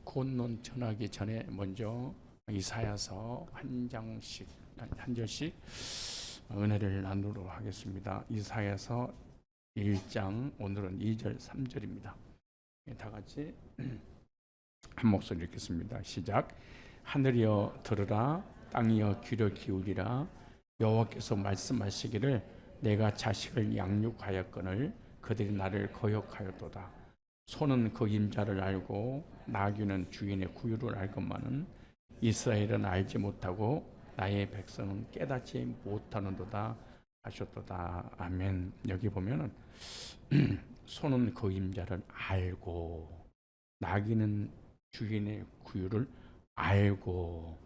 본론 전하기 전에 먼저 이사야서 한 절씩 은혜를 나누도록 하겠습니다. 이사야서 1장 오늘은 2절 3절입니다. 다 같이 한 목소리 읽겠습니다. 시작. 하늘이여 들으라, 땅이여 귀를 기울이라. 여호와께서 말씀하시기를 내가 자식을 양육하였거늘 그들이 나를 거역하였도다. 소는 그 임자를 알고 나귀는 주인의 구유를 알건만은 이스라엘은 알지 못하고 나의 백성은 깨닫지 못하는도다 하셨도다. 아멘. 여기 보면은 소는 그 임자를 알고 나귀는 주인의 구유를 알고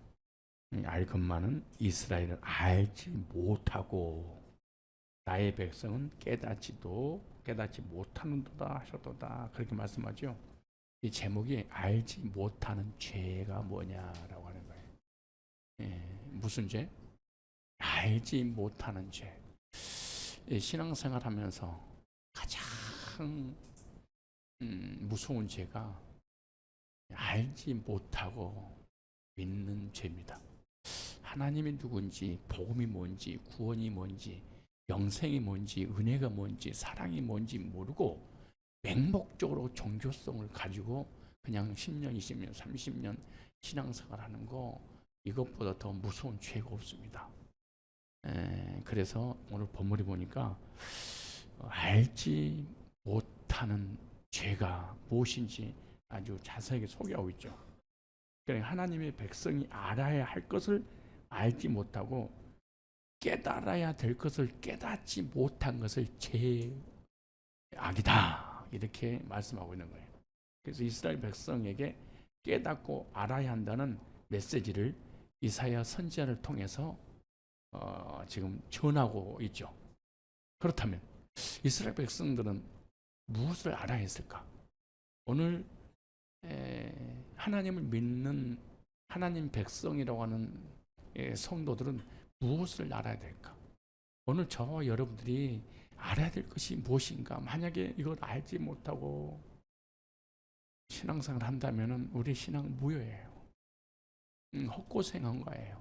알건만은 이스라엘은 알지 못하고 나의 백성은 깨닫지 못하는도다 하셨도다. 그렇게 말씀하죠. 이 제목이 알지 못하는 죄가 뭐냐라고 하는 거예요. 무슨 죄? 알지 못하는 죄. 신앙생활 하면서 가장 무서운 죄가 알지 못하고 믿는 죄입니다. 하나님이 누군지, 복음이 뭔지, 구원이 뭔지, 영생이 뭔지, 은혜가 뭔지, 사랑이 뭔지 모르고 맹목적으로 종교성을 가지고 그냥 10년, 20년, 30년 신앙생활 하는 거, 이것보다 더 무서운 죄가 없습니다. 그래서 오늘 본문을 보니까 알지 못하는 죄가 무엇인지 아주 자세하게 소개하고 있죠. 그러니까 하나님의 백성이 알아야 할 것을 알지 못하고 깨달아야 될 것을 깨닫지 못한 것을 죄악이다, 이렇게 말씀하고 있는 거예요. 그래서 이스라엘 백성에게 깨닫고 알아야 한다는 메시지를 이사야 선지자를 통해서 지금 전하고 있죠. 그렇다면 이스라엘 백성들은 무엇을 알아야 했을까? 오늘 하나님을 믿는 하나님 백성이라고 하는 성도들은 무엇을 알아야 될까? 오늘 저와 여러분들이 알아야 될 것이 무엇인가? 만약에 이걸 알지 못하고 신앙생활을 한다면 우리 신앙 무효예요. 헛고생한 거예요.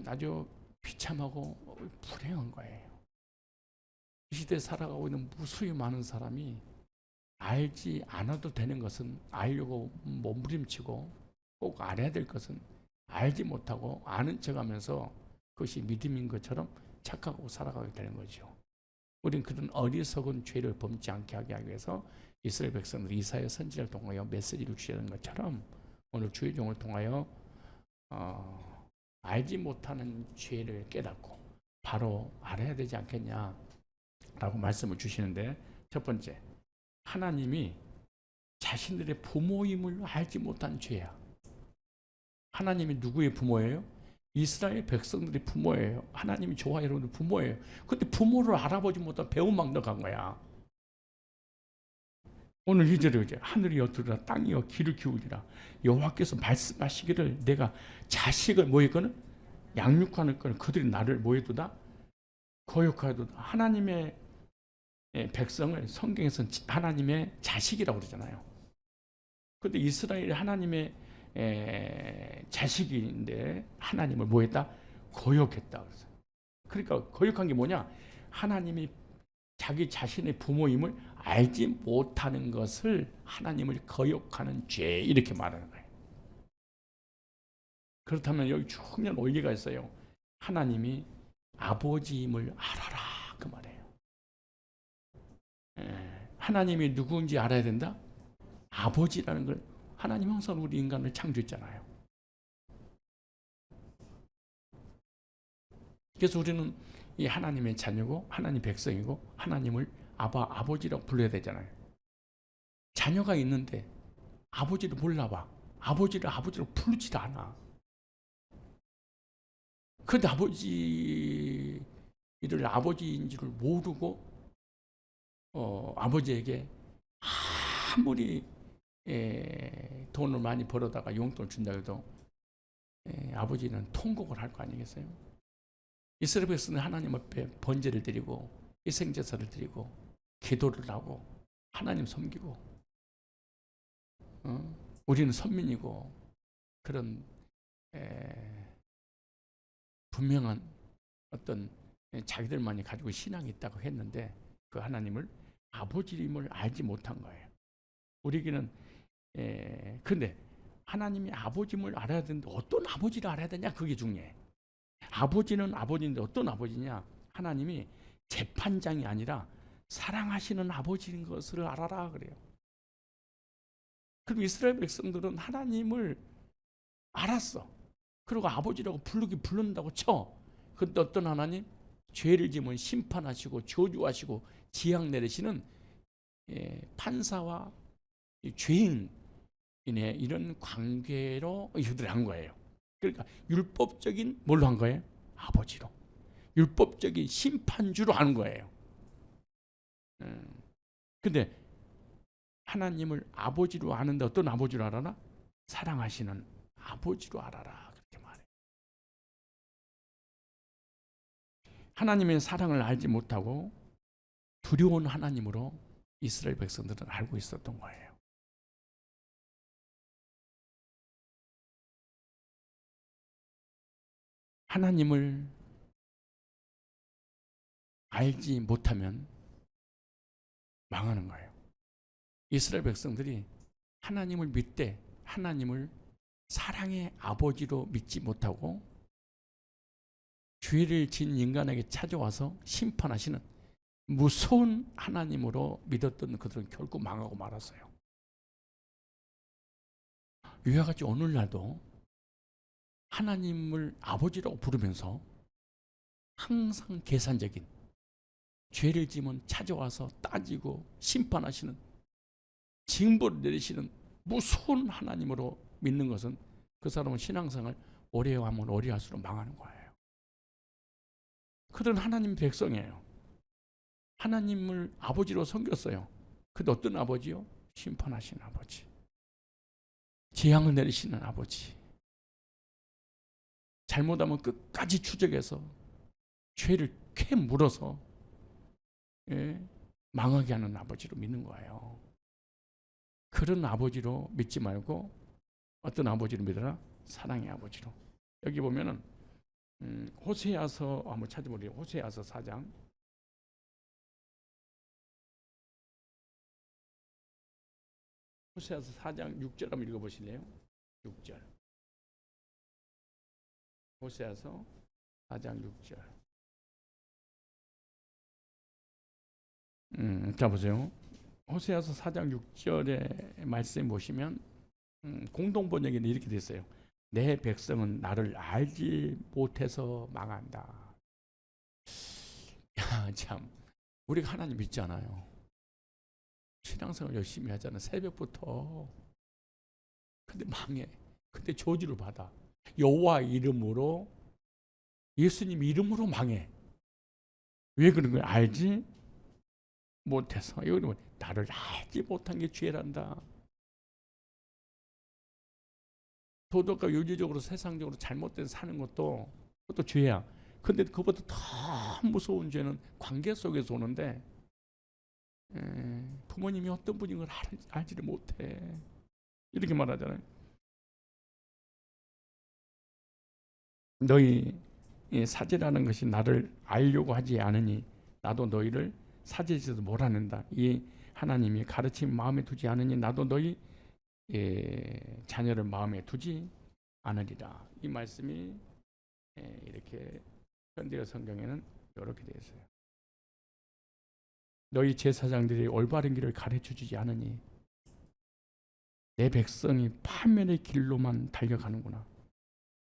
아주 비참하고 불행한 거예요. 이 시대에 살아가고 있는 무수히 많은 사람이 알지 않아도 되는 것은 알려고 몸부림치고 꼭 알아야 될 것은 알지 못하고 아는 척하면서 그것이 믿음인 것처럼 착각하고 살아가게 되는 거죠. 우리는 그런 어리석은 죄를 범지 않게 하기 위해서 이스라엘 백성들이 이사야 선지자를 통하여 메시지를 주시는 것처럼 오늘 주의 종을 통하여 알지 못하는 죄를 깨닫고 바로 알아야 되지 않겠냐라고 말씀을 주시는데, 첫 번째, 하나님이 자신들의 부모임을 알지 못한 죄야. 하나님이 누구의 부모예요? 이스라엘 백성들의 부모예요. 하나님이 저와 여러분의 부모예요. 근데 부모를 알아보지 못한 배은망덕한 거야. 오늘 이 절에 하늘이여 들으라, 땅이여 귀를 기울이라. 여호와께서 말씀하시기를 내가 자식을 뭐했거든? 양육하는 거는 그들이 나를 뭐해두다? 거역하여도다. 하나님의 백성을 성경에서는 하나님의 자식이라고 그러잖아요. 그런데 이스라엘이 하나님의 자식인데 하나님을 뭐했다? 거역했다. 그러니까 거역한 게 뭐냐? 하나님이 자기 자신의 부모임을 알지 못하는 것을 하나님을 거역하는 죄, 이렇게 말하는 거예요. 그렇다면 여기 중요한 원리가 있어요. 하나님이 아버지임을 알아라, 그 말이에요. 하나님이 누구인지 알아야 된다? 아버지라는 걸, 하나님 항상 우리 인간을 창조했잖아요. 그래서 우리는 이 하나님의 자녀고 하나님 백성이고 하나님을 아버지라고 불러야 되잖아요. 자녀가 있는데 아버지를 몰라봐. 아버지를 부르지도 않아. 그런데 아버지를 아버지인 줄을 모르고 아버지에게 아무리 돈을 많이 벌어다가 용돈을 준다 해도 아버지는 통곡을 할 거 아니겠어요? 이스라엘 백성은 하나님 앞에 번제를 드리고 희생제사를 드리고 기도를 하고 하나님 섬기고 우리는 선민이고 그런 분명한 어떤 자기들만이 가지고 신앙이 있다고 했는데 그 하나님을 아버지임을 알지 못한 거예요. 우리에게는 근데 하나님이 아버지임을 알아야 되는데 어떤 아버지를 알아야 되냐, 그게 중요해. 아버지는 아버지인데 어떤 아버지냐, 하나님이 재판장이 아니라 사랑하시는 아버지인 것을 알아라 그래요. 그럼 이스라엘 백성들은 하나님을 알았어. 그리고 아버지라고 부른다고 쳐. 근데 어떤 하나님? 죄를 지면 심판하시고 저주하시고 지향 내리시는 판사와 죄인의 이런 관계로 이들이 한 거예요. 그러니까 율법적인 뭘로 한 거예요? 아버지로. 율법적인 심판주로 하는 거예요. 근데 하나님을 아버지로 아는데 어떤 아버지로 알아나? 사랑하시는 아버지로 알아라, 그렇게 말해요. 하나님의 사랑을 알지 못하고 두려운 하나님으로 이스라엘 백성들은 알고 있었던 거예요. 하나님을 알지 못하면 망하는 거예요. 이스라엘 백성들이 하나님을 믿되 하나님을 사랑의 아버지로 믿지 못하고 죄를 지은 인간에게 찾아와서 심판하시는 무서운 하나님으로 믿었던 그들은 결국 망하고 말았어요. 이와 같이 오늘날도 하나님을 아버지라고 부르면서 항상 계산적인, 죄를 지면 찾아와서 따지고 심판하시는, 징벌을 내리시는 무서운 하나님으로 믿는 것은 그 사람은 신앙생활 오래 하면 오래 할수록 망하는 거예요. 그들은 하나님 백성이에요. 하나님을 아버지로 섬겼어요. 근데 어떤 아버지요? 심판하시는 아버지, 재앙을 내리시는 아버지, 잘못하면 끝까지 추적해서 죄를 캐 물어서 망하게 하는 아버지로 믿는 거예요. 그런 아버지로 믿지 말고 어떤 아버지로 믿어라? 사랑의 아버지로. 여기 보면은 호세아서 한번 찾아보세요. 호세아서 4장. 호세아서 4장 6절 한번 읽어보실래요? 6절. 호세아서 4장 6절. 자 보세요. 호세아서 4장 6절의 말씀 보시면 공동번역에는 이렇게 돼 있어요. 내 백성은 나를 알지 못해서 망한다. 야, 참 우리가 하나님 믿잖아요. 신앙생활 열심히 하잖아. 새벽부터. 근데 망해. 근데 저주를 받아. 여호와 이름으로, 예수님 이름으로 망해. 왜 그런 거야? 알지 못해서. 이거 나를 알지 못한 게 죄란다. 도덕과 윤리적으로 세상적으로 잘못된 사는 것도 그것도 죄야. 근데 그것보다 더 무서운 죄는 관계 속에서 오는데 부모님이 어떤 분인 걸 알지를 못해. 이렇게 말하잖아요. 너희 사제라는 것이 나를 알려고 하지 않으니 나도 너희를 사제에서 몰아낸다. 이 하나님이 가르침 마음에 두지 않으니 나도 너희 자녀를 마음에 두지 않으리라. 이 말씀이 이렇게 현대어 성경에는 이렇게 되어 있어요. 너희 제사장들이 올바른 길을 가르쳐 주지 않으니 내 백성이 파멸의 길로만 달려가는구나.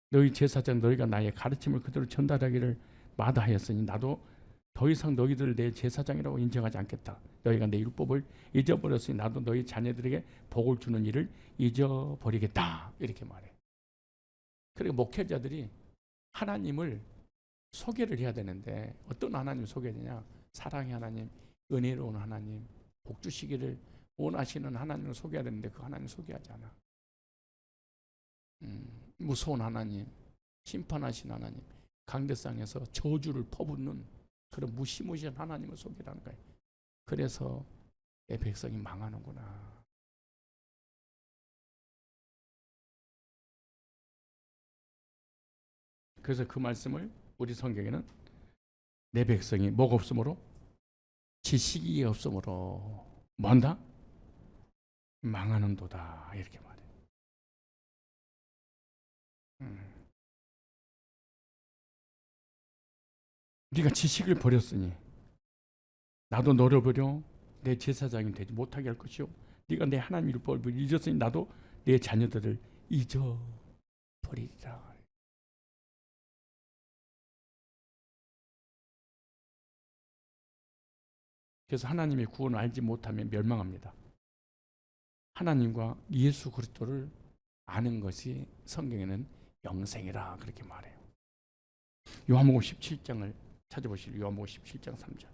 너희 제사장 너희가 나의 가르침을 그대로 전달하기를 마다하였으니 나도 더 이상 너희들을 내 제사장이라고 인정하지 않겠다. 너희가 내 율법을 잊어버렸으니 나도 너희 자녀들에게 복을 주는 일을 잊어버리겠다. 이렇게 말해. 그리고 목회자들이 하나님을 소개를 해야 되는데 어떤 하나님 소개되냐? 사랑의 하나님, 은혜로운 하나님, 복 주시기를 원하시는 하나님을 소개해야 되는데 그 하나님 소개하지 않아. 무서운 하나님, 심판하신 하나님, 강대상에서 저주를 퍼붓는 그런 무시무시한 하나님을 소개하는 거예요. 그래서 내 백성이 망하는구나. 그래서 그 말씀을 우리 성경에는 내 백성이 뭐가 없으므로? 지식이 없으므로 뭔다? 망하는도다 이렇게 말해요. 네가 지식을 버렸으니 나도 너를 버려 내 제사장이 되지 못하게 할 것이요 네가 내 하나님 율법을 잊었으니 나도 내 자녀들을 잊어버리리라. 그래서 하나님의 구원을 알지 못하면 멸망합니다. 하나님과 예수 그리스도를 아는 것이 성경에는 영생이라 그렇게 말해요. 요한복음 17장을 찾아보시죠. 요한복음 17장 3절.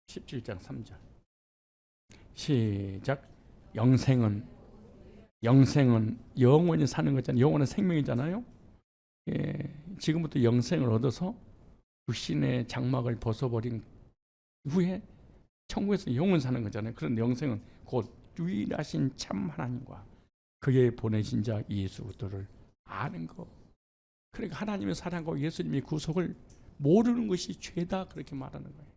(17장 3절) 시작. 영생은 영원히 사는 거잖아요. 영원한 생명이잖아요. 예, 지금부터 영생을 얻어서 육신의 장막을 벗어버린 후에 천국에서 영원 사는 거잖아요. 그런데 영생은 곧 유일하신 참 하나님과 그의 보내신 자 예수 그리스도를 아는 것. 그러니까 하나님의 사랑과 예수님의 구속을 모르는 것이 죄다 그렇게 말하는 거예요.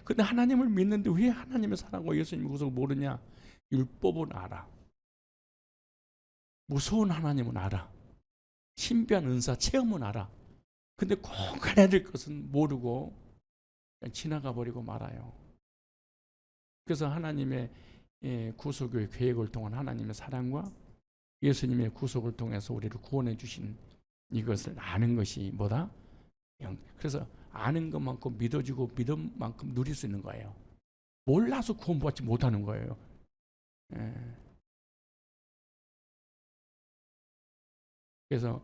근데 하나님을 믿는데 왜 하나님의 사랑과 예수님의 구속을 모르냐? 율법은 알아. 무서운 하나님은 알아. 신비한 은사 체험은 알아. 근데 꼭 알아야 될 것은 모르고 그냥 지나가 버리고 말아요. 그래서 하나님의 구속의 계획을 통한 하나님의 사랑과 예수님의 구속을 통해서 우리를 구원해 주신 이것을 아는 것이 뭐다? 그래서 아는 것만큼 믿어지고 믿음만큼 누릴 수 있는 거예요. 몰라서 구원받지 못하는 거예요. 그래서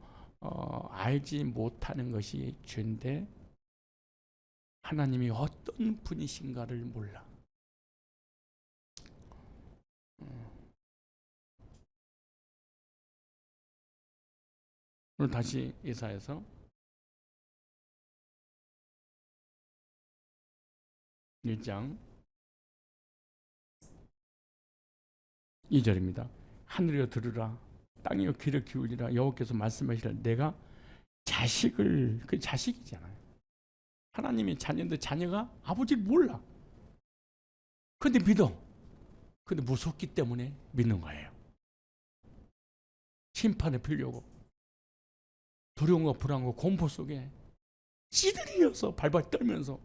알지 못하는 것이 죄인데 하나님이 어떤 분이신가를 몰라. 오늘 다시 이사야서 1장 2절입니다. 하늘이여 들으라 땅이여 귀를 기울이라 여호와께서 말씀하시라 내가 자식을 그 자식이잖아요. 하나님의 자녀인데 자녀가 아버지를 몰라. 근데 믿어. 근데 무섭기 때문에 믿는 거예요. 심판에 풀려고 두려움과 불안과 공포 속에 찌들이어서 발발 떨면서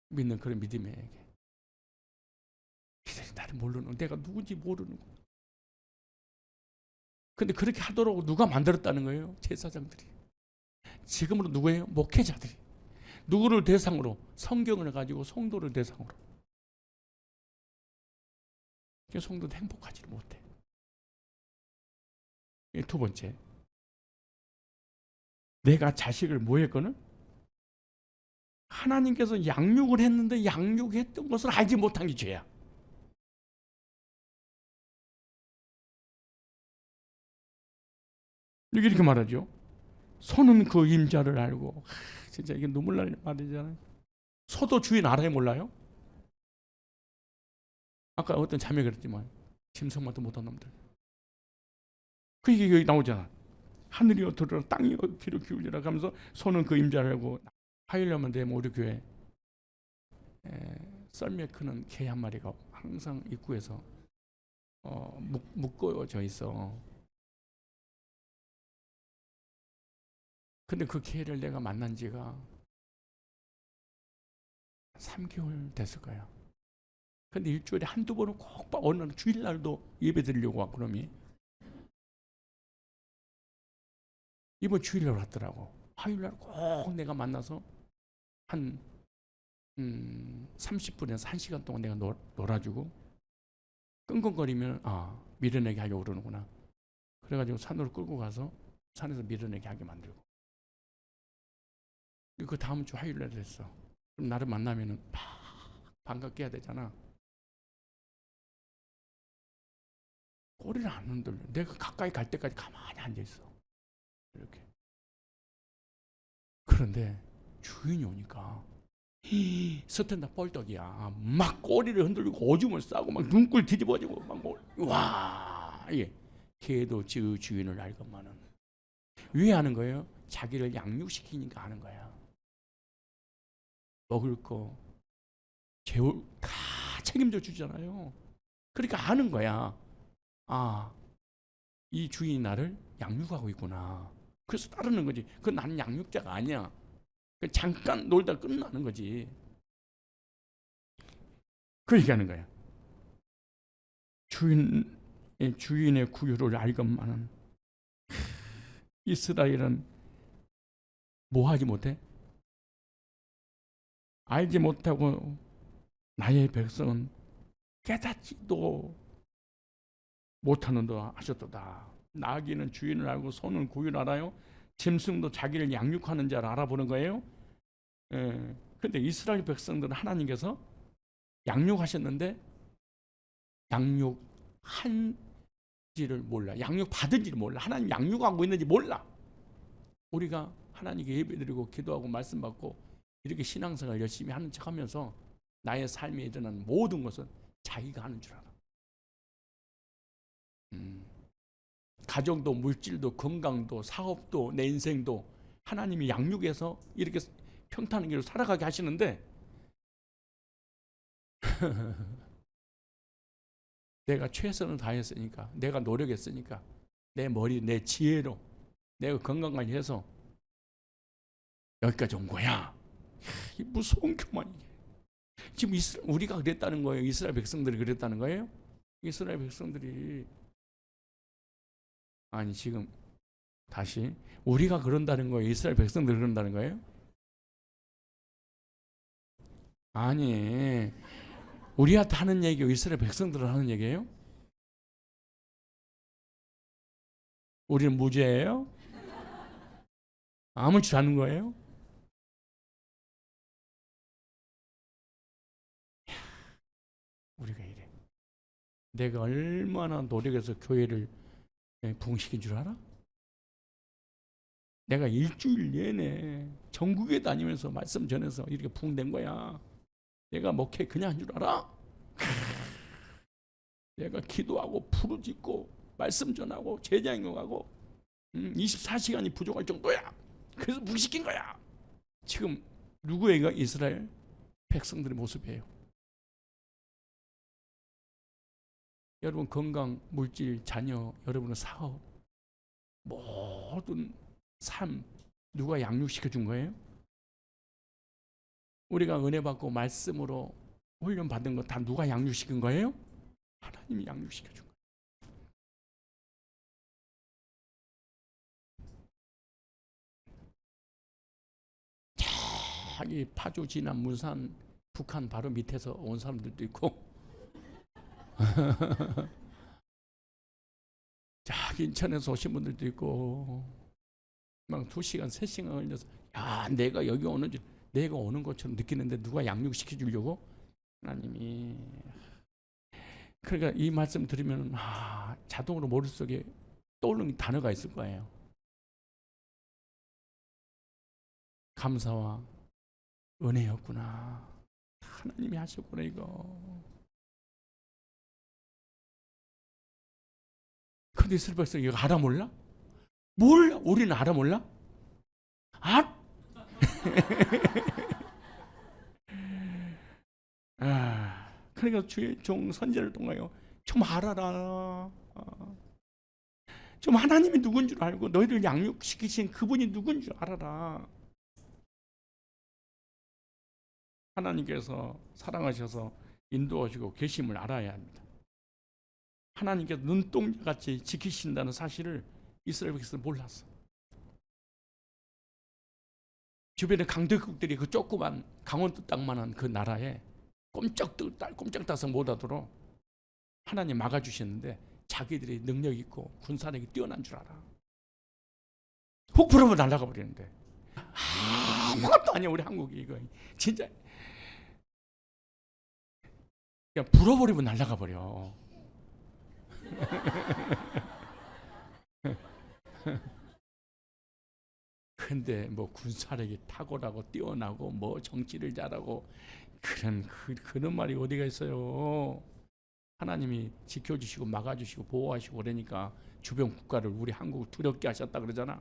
믿는 그런 믿음이에요. 이들이 나를 모르는 내가 누군지 모르는 거. 근데 그렇게 하도록 누가 만들었다는 거예요? 제사장들이. 지금으로 누구예요? 목회자들이. 누구를 대상으로? 성경을 가지고 성도를 대상으로. 성도도 행복하지 못해. 두 번째, 내가 자식을 뭐 했거든? 하나님께서 양육을 했는데 양육했던 것을 알지 못한 게 죄야. 이렇게 말하죠. 소는 그 임자를 알고. 진짜 이게 눈물 날 말이잖아요. 소도 주인 알아요, 몰라요? 아까 어떤 자매 그랬지만 짐승만도 못한 놈들. 그 얘기 여기 나오잖아. 하늘이여 들으라 땅이여 귀를 기울이라 하면서 소는 그 임자를 알고. 화요일이면 되면 우리 교회 썰매 크는 개 한 마리가 항상 입구에서 묶어져 있어. 근데 그 개를 내가 만난 지가 3개월 됐을 거야. 근데 일주일에 한두 번은 꼭 어느 날 주일날도 예배 드리려고 왔고 그놈이 이번 주일날 왔더라고. 화요일날 꼭 내가 만나서 한 30분에서 1시간 동안 내가 놀아주고 끙끙거리면 밀어내게 하려고 그러는구나. 그래가지고 산으로 끌고 가서 산에서 밀어내게 하게 만들고 그 다음 주 화요일날 됐어. 그럼 나를 만나면은 반갑게 해야 되잖아. 꼬리를 안 흔들려. 내가 가까이 갈 때까지 가만히 앉아있어. 이렇게. 그런데 주인이 오니까 서텐다 뻘떡이야. 막 꼬리를 흔들고 오줌을 싸고 막 눈꼴 뒤집어지고 와, 예. 개도 그 주인을 알건만은. 왜 하는 거예요? 자기를 양육시키니까 하는 거야. 먹을 거, 재울 다 책임져 주잖아요. 그러니까 아는 거야. 아, 이 주인이 나를 양육하고 있구나. 그래서 따르는 거지. 그건 나는 양육자가 아니야. 잠깐 놀다 끝나는 거지. 그 얘기하는 거야. 주인의 구유를 알건만은 이스라엘은 뭐 하지 못해? 알지 못하고 나의 백성은 깨닫지도 못하는도다 하셨도다. 나귀는 주인을 알고 소는 구유를 알아요. 짐승도 자기를 양육하는 자를 알아보는 거예요. 그런데 이스라엘 백성들은 하나님께서 양육하셨는데 양육한지를 몰라. 양육받은지를 몰라. 하나님 양육하고 있는지 몰라. 우리가 하나님께 예배드리고 기도하고 말씀 받고 이렇게 신앙생활 열심히 하는 척하면서 나의 삶에 일어나는 모든 것은 자기가 하는 줄 알아. 가정도 물질도 건강도 사업도 내 인생도 하나님이 양육해서 이렇게 평탄한 길로 살아가게 하시는데 내가 최선을 다했으니까, 내가 노력했으니까, 내 머리, 내 지혜로 내가 건강관리해서 여기까지 온 거야. 이 무서운 교만이게. 지금 우리가 그랬다는 거예요? 이스라엘 백성들이 그랬다는 거예요? 이스라엘 백성들이 아니 지금 다시 우리가 그런다는 거예요? 이스라엘 백성들이 그런다는 거예요? 아니 우리한테 하는 얘기고 이스라엘 백성들은 하는 얘기예요? 우리는 무죄예요? 아무렇지 않은 거예요? 우리가 이래. 내가 얼마나 노력해서 교회를 부흥시킨 줄 알아? 내가 일주일 내내 전국에 다니면서 말씀 전해서 이렇게 부흥된 거야. 내가 목회 그냥 한 줄 알아? 내가 기도하고 부르짖고 말씀 전하고 제자행동하고 24시간이 부족할 정도야. 그래서 부흥시킨 거야. 지금 누구예요? 이스라엘 백성들의 모습이에요. 여러분 건강, 물질, 자녀, 여러분의 사업 모든 삶 누가 양육시켜 준 거예요? 우리가 은혜 받고 말씀으로 훈련 받은 거 다 누가 양육시킨 거예요? 하나님이 양육시켜 준 거예요. 저기 파주, 진안, 문산, 북한 바로 밑에서 온 사람들도 있고 저기 인천에서 오신 분들도 있고 막 2시간, 3시간 걸려서 야 내가 여기 오는 줄 내가 오는 것처럼 느끼는데 누가 양육시켜 주려고? 하나님이. 그러니까 이 말씀 들으면 자동으로 머릿속에 떠오르는 단어가 있을 거예요. 감사와 은혜였구나. 하나님이 하셨구나 이거. 근데 이스라엘 백성이 이거 알아 몰라? 몰라. 우리는 알아 몰라? 그러니까 주의 종 선지자를 통하여 좀 알아라. 좀 하나님이 누군 줄 알고 너희를 양육시키신 그분이 누군 줄 알아라. 하나님께서 사랑하셔서 인도하시고 계심을 알아야 합니다. 하나님께서 눈동자같이 지키신다는 사실을 이스라엘 백성은 몰랐어. 주변에 강대국들이 그 조그만 강원도 땅만한 그 나라에 꼼짝 따서 못하도록 하나님 막아주셨는데 자기들이 능력 있고 군사력이 뛰어난 줄 알아. 훅 불어면 날아가 버리는데 아무것도 아니야. 우리 한국이 이거 진짜 그냥 불어버리면 날아가 버려. 근데 뭐 군사력이 탁월하고 뛰어나고 뭐 정치를 잘하고 그런 말이 어디가 있어요. 하나님이 지켜주시고 막아주시고 보호하시고 그러니까 주변 국가를 우리 한국을 두렵게 하셨다 그러잖아.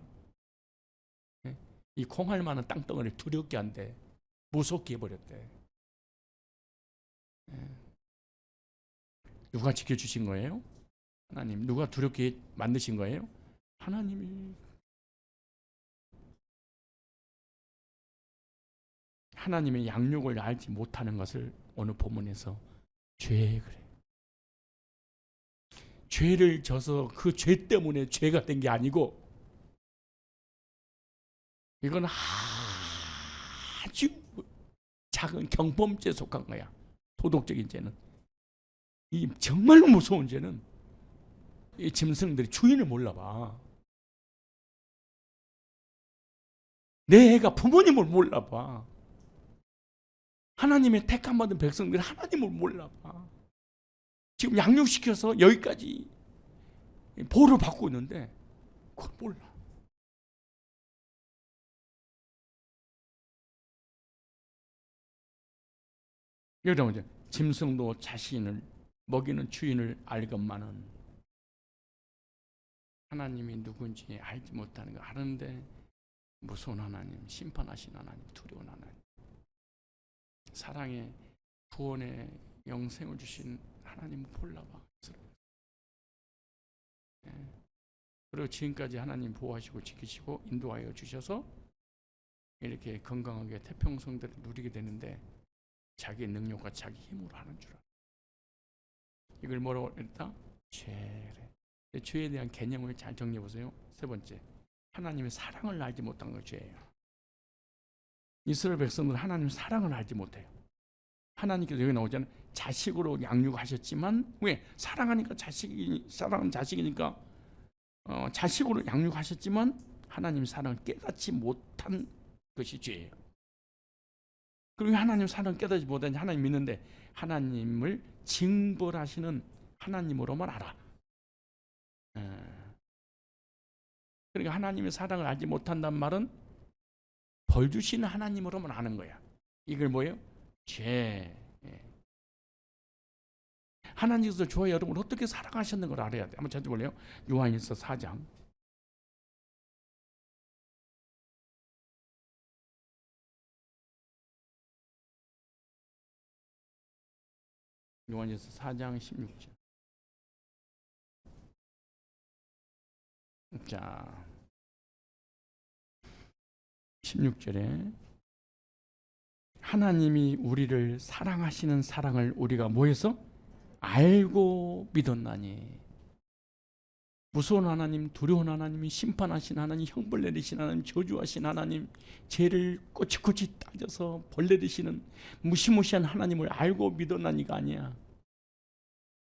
예? 이 콩할 만한 땅덩어리를 두렵게 한대. 무섭게 해버렸대. 예. 누가 지켜주신 거예요? 하나님. 누가 두렵게 만드신 거예요? 하나님이. 하나님의 양육을 알지 못하는 것을 오늘 본문에서 죄 그래. 죄를 져서 그 죄 때문에 죄가 된 게 아니고 이건 아주 작은 경범죄에 속한 거야. 도덕적인 죄는. 이 정말로 무서운 죄는 이 짐승들이 주인을 몰라봐. 내 애가 부모님을 몰라봐. 하나님의 택함 받은 백성들이 하나님을 몰라봐. 지금 양육시켜서 여기까지 보호를 받고 있는데 그걸 몰라. 여러분, 짐승도 자신을 먹이는 주인을 알건만은 하나님이 누군지 알지 못하는 거 아는데 무서운 하나님, 심판하신 하나님, 두려운 하나님, 사랑의 구원의 영생을 주신 하나님을 몰라봐. 그리고 지금까지 하나님 보호하시고 지키시고 인도하여 주셔서 이렇게 건강하게 태평성대를 누리게 되는데 자기 능력과 자기 힘으로 하는 줄 알아. 이걸 뭐라고 했다? 죄래. 죄에 대한 개념을 잘 정리해 보세요. 세 번째, 하나님의 사랑을 알지 못한 것 죄예요. 이스라엘 백성들은 하나님의 사랑을 알지 못해요. 하나님께서 여기 나오잖아요. 자식으로 양육하셨지만 왜? 사랑하니까 사랑은 자식이니까 자식으로 양육하셨지만 하나님의 사랑을 깨닫지 못한 것이 죄예요. 그리고 하나님 사랑을 깨닫지 못하니 하나님 믿는데 하나님을 징벌하시는 하나님으로만 알아. 그러니까 하나님의 사랑을 알지 못한다는 말은 벌 주시는 하나님으로만 아는 거야. 이걸 뭐예요? 죄. 하나님께서 저와 여러분을 어떻게 사랑하셨는 걸 알아야 돼. 한번 찾아볼래요? 요한일서 4장. 요한일서 4장 16절. 자, 16절에 하나님이 우리를 사랑하시는 사랑을 우리가 뭐해서? 알고 믿었나니. 무서운 하나님, 두려운 하나님, 심판하신 하나님, 형벌 내리신 하나님, 저주하신 하나님, 죄를 꼬치꼬치 따져서 벌 내리시는 무시무시한 하나님을 알고 믿었나니가 아니야.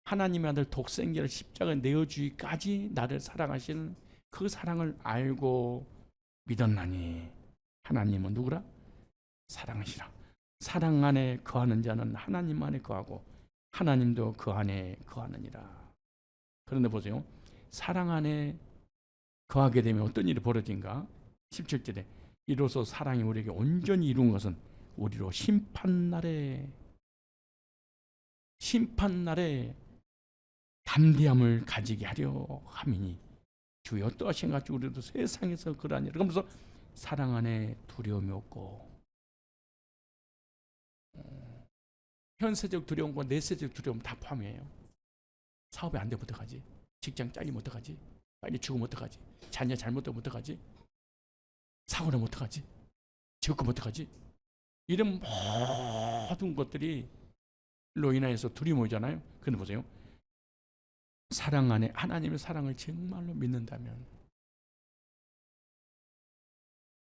하나님의 아들 독생자를 십자가에 내어주기까지 나를 사랑하시는 그 사랑을 알고 믿었나니. 하나님은 누구라? 사랑하시라. 사랑 안에 거하는 자는 하나님 안에 거하고 하나님도 그 안에 거하느니라. 그런데 보세요. 사랑 안에 거하게 되면 어떤 일이 벌어진가? 17절에 이로써 사랑이 우리에게 온전히 이룬 것은 우리로 심판날에 담대함을 가지게 하려 함이니 주여 어떠하신 같이 우리도 세상에서 그러하니라. 그러면서 사랑 안에 두려움이 없고 현세적 두려움과 내세적 두려움 다 포함이에요. 사업이 안 되면 어떡하지? 직장 잘리면 어떡하지? 빨리 죽으면 어떡하지? 자녀 잘못되면 어떡하지? 사고 나면 어떡하지? 지옥 가면 어떡하지? 이런 모든 것들이 로 인하여서 두려움이 오잖아요. 근데 보세요. 사랑 안에 하나님의 사랑을 정말로 믿는다면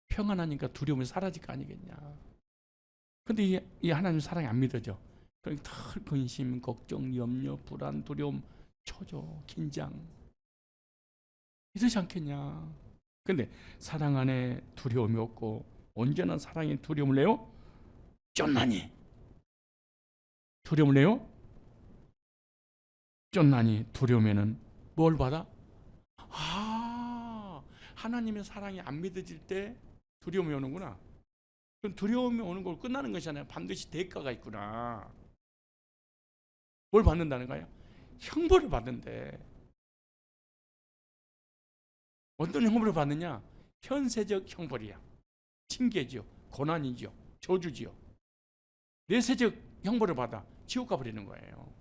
평안하니까 두려움이 사라질 거 아니겠냐. 근데 이 하나님 사랑이 안 믿어져. 그러니까 더 근심, 걱정, 염려, 불안, 두려움, 초조, 긴장 이러지 않겠냐. 근데 사랑 안에 두려움이 없고 온전한 사랑에 두려움을 내요? 쫓나니. 두려움을 내요? 쫓나니. 두려움에는 뭘 받아? 하나님의 사랑이 안 믿어질 때 두려움이 오는구나. 그럼 두려움이 오는 걸 끝나는 것이잖아요. 반드시 대가가 있구나. 뭘 받는다는 거예요? 형벌을 받는데. 어떤 형벌을 받느냐? 현세적 형벌이야. 징계지요, 고난이지요, 저주지요. 내세적 형벌을 받아 지옥 가버리는 거예요.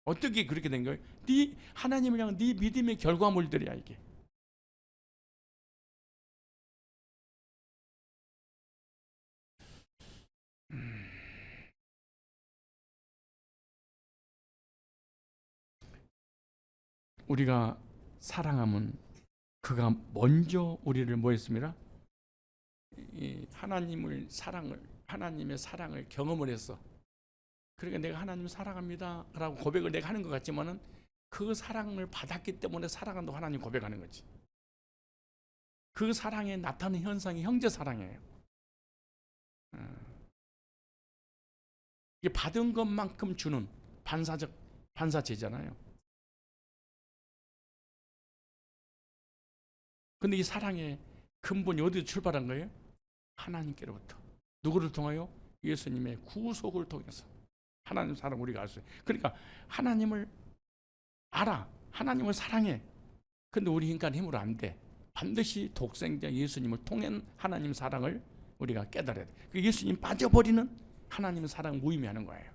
어떻게 그렇게 된 거예요? 네 하나님을 향한 네 믿음의 결과물들이야 이게. 우리가 사랑하면 그가 먼저 우리를 뭐 했습니다? 이 하나님의 사랑을 경험을 했어. 그러니까 내가 하나님 사랑합니다 라고 고백을 내가 하는 것 같지만은 그 사랑을 받았기 때문에 사랑한다고 하나님 고백하는 거지. 그 사랑에 나타나는 현상이 형제 사랑이에요. 이게 받은 것만큼 주는 반사제잖아요. 근데 이 사랑의 근본이 어디서 출발한 거예요? 하나님께로부터. 누구를 통하여? 예수님의 구속을 통해서. 하나님 사랑 우리가 알 수 있어요. 그러니까 하나님을 알아. 하나님을 사랑해. 근데 우리 인간 힘으로 안 돼. 반드시 독생자 예수님을 통한 하나님 사랑을 우리가 깨달아야 돼. 그 예수님 빠져버리는 하나님의 사랑 무의미하는 거예요.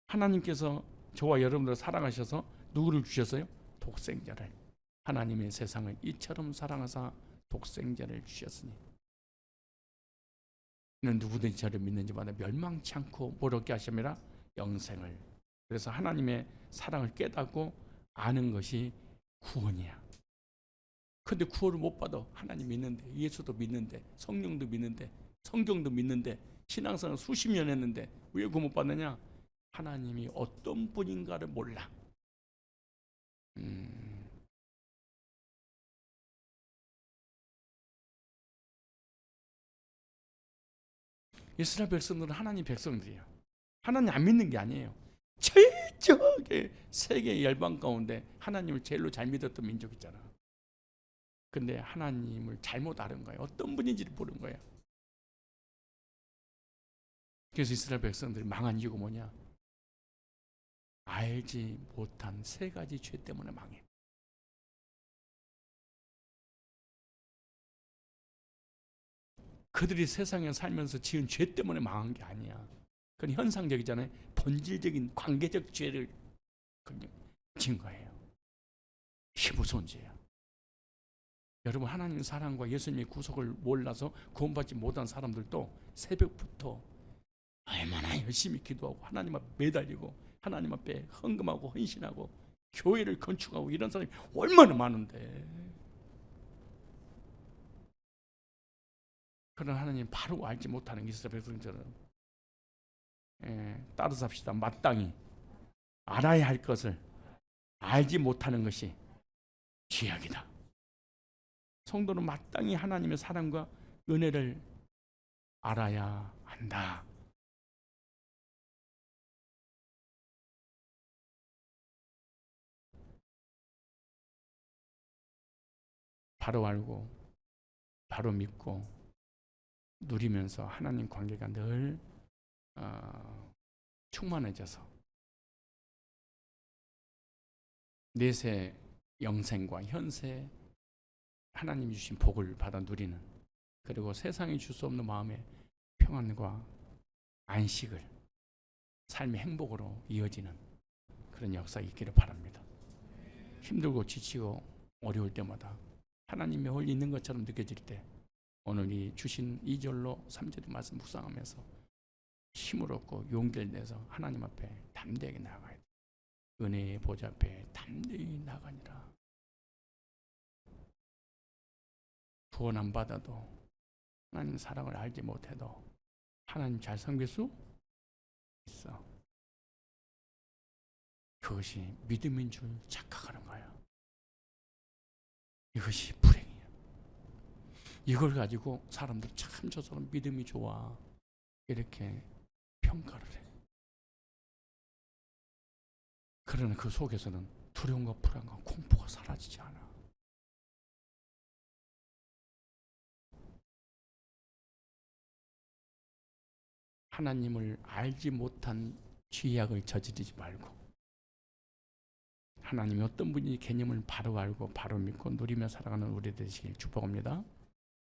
하나님께서 저와 여러분들을 사랑하셔서 누구를 주셨어요? 독생자를. 하나님의 세상을 이처럼 사랑하사 독생자를 주셨으니 이는 누구든지 저를 믿는지마다 멸망치 않고 뭘 얻게 하심이라? 영생을. 그래서 하나님의 사랑을 깨닫고 아는 것이 구원이야. 근데 구원을 못 받아. 하나님 믿는데, 예수도 믿는데, 성령도 믿는데, 성경도 믿는데, 신앙생활 수십 년 했는데 왜 구원 못 받느냐? 하나님이 어떤 분인가를 몰라. 이스라엘 백성들은 하나님 백성들이에요. 하나님 안 믿는 게 아니에요. 철저하게 세계 열방 가운데 하나님을 제일로 잘 믿었던 민족이잖아. 근데 하나님을 잘못 아는 거예요. 어떤 분인지를 모르는 거예요. 그래서 이스라엘 백성들이 망한 이유가 뭐냐? 알지 못한 세 가지 죄 때문에 망해. 그들이 세상에 살면서 지은 죄 때문에 망한 게 아니야. 그건 현상적이잖아요. 본질적인 관계적 죄를 지은 거예요. 이게 무서운 죄야. 여러분, 하나님의 사랑과 예수님의 구속을 몰라서 구원받지 못한 사람들도 새벽부터 얼마나 열심히 기도하고 하나님 앞에 매달리고 하나님 앞에 헌금하고 헌신하고 교회를 건축하고 이런 사람이 얼마나 많은데, 그런 하나님 바로 알지 못하는 이스라엘 백성들은 따라서 합시다. 마땅히 알아야 할 것을 알지 못하는 것이 죄악이다. 성도는 마땅히 하나님의 사랑과 은혜를 알아야 한다. 바로 알고 바로 믿고 누리면서 하나님 관계가 늘 충만해져서 내세 영생과 현세 하나님이 주신 복을 받아 누리는, 그리고 세상이 줄 수 없는 마음의 평안과 안식을 삶의 행복으로 이어지는 그런 역사가 있기를 바랍니다. 힘들고 지치고 어려울 때마다 하나님의 홀 있는 것처럼 느껴질 때 오늘 이 주신 2절로 3절의 말씀 묵상하면서 힘을 얻고 용기를 내서 하나님 앞에 담대하게 나아가야 돼. 은혜의 보좌 앞에 담대히 나가니라. 구원 안 받아도 하나님 사랑을 알지 못해도 하나님 잘 섬길 수 있어. 그것이 믿음인 줄 착각하는 거야. 이것이 불행이야. 이걸 가지고 사람들 참 저 사람 믿음이 좋아 이렇게 평가를 해. 그러나 그 속에서는 두려움과 불안과 공포가 사라지지 않아. 하나님을 알지 못한 죄악을 저지르지 말고 하나님이 어떤 분이 개념을 바로 알고 바로 믿고 누리며 살아가는 우리 되시길 축복합니다.